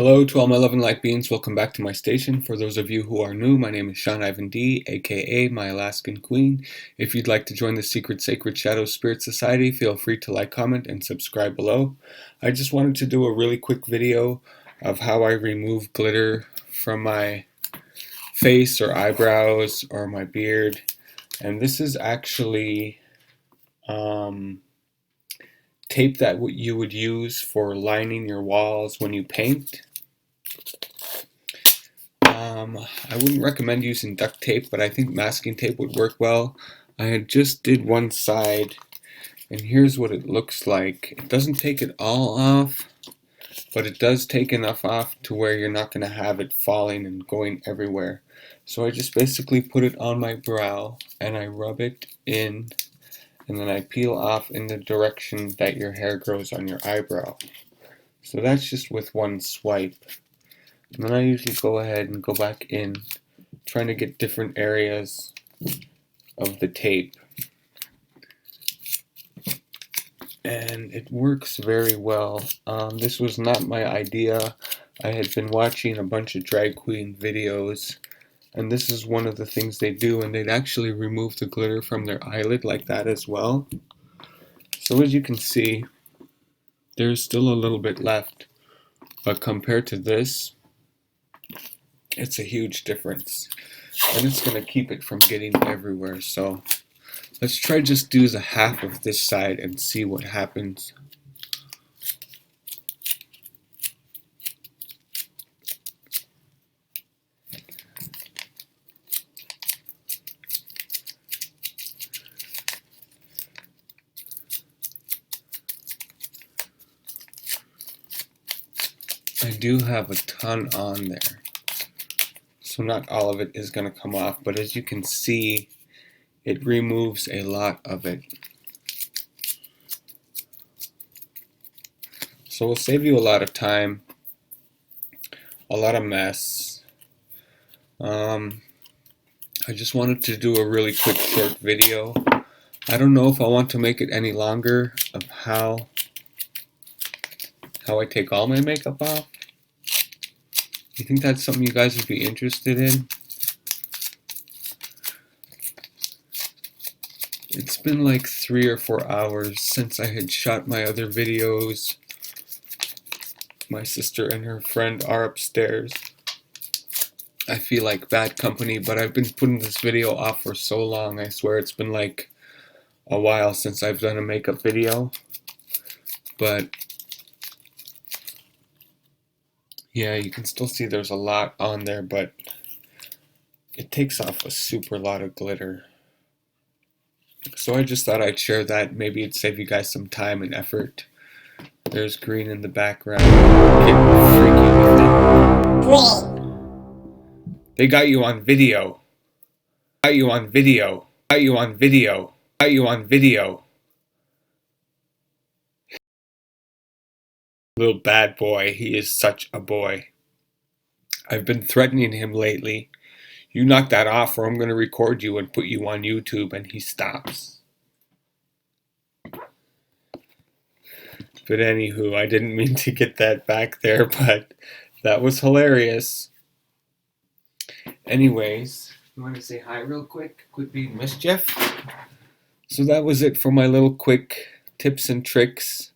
Hello to all my Lovin light beings, welcome back to my station. For those of you who are new, my name is Shawn Ivan D, aka my Alaskan Queen. If you'd like to join the Secret Sacred Shadow Spirit Society, feel free to like, comment, and subscribe below. I just wanted to do a really quick video of how I remove glitter from my face or eyebrows or my beard. And this is actually tape that you would use for lining your walls when you paint. I wouldn't recommend using duct tape, but I think masking tape would work well. I had just did one side, and here's what it looks like. It doesn't take it all off, but it does take enough off to where you're not going to have it falling and going everywhere. So I just basically put it on my brow, and I rub it in, and then I peel off in the direction that your hair grows on your eyebrow. So that's just with one swipe. And then I usually go ahead and go back in, trying to get different areas of the tape. And it works very well. This was not my idea. I had been watching a bunch of drag queen videos, and this is one of the things they do, and they'd actually remove the glitter from their eyelid like that as well. So as you can see, there's still a little bit left, but compared to this, it's a huge difference, and it's going to keep it from getting everywhere. So let's try just do the half of this side and see what happens. I do have a ton on there, so not all of it is going to come off, but as you can see, it removes a lot of it. So it'll save you a lot of time, a lot of mess. I just wanted to do a really quick short video. I don't know if I want to make it any longer of how I take all my makeup off. You think that's something you guys would be interested in? It's been like 3 or 4 hours since I had shot my other videos. My sister and her friend are upstairs. I feel like bad company, but I've been putting this video off for so long. I swear it's been like a while since I've done a makeup video. But yeah, you can still see there's a lot on there, but it takes off a super lot of glitter. So I just thought I'd share that. Maybe it'd save you guys some time and effort. There's green in the background. Getting freaky with it. They got you on video. Got you on video. Got you on video. Got you on video. Little bad boy. He is such a boy. I've been threatening him lately. You knock that off or I'm going to record you and put you on YouTube, and he stops. But anywho, I didn't mean to get that back there, but that was hilarious. Anyways, you want to say hi real quick? Quit being mischief? So that was it for my little quick tips and tricks.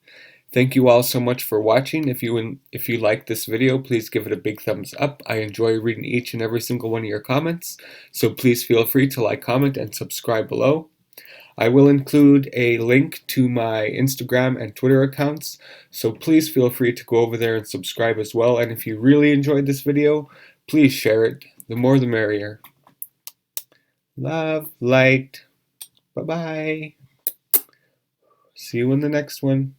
Thank you all so much for watching. If you like this video, please give it a big thumbs up. I enjoy reading each and every single one of your comments, so please feel free to like, comment, and subscribe below. I will include a link to my Instagram and Twitter accounts, so please feel free to go over there and subscribe as well. And if you really enjoyed this video, please share it. The more the merrier. Love, light. Bye-bye. See you in the next one.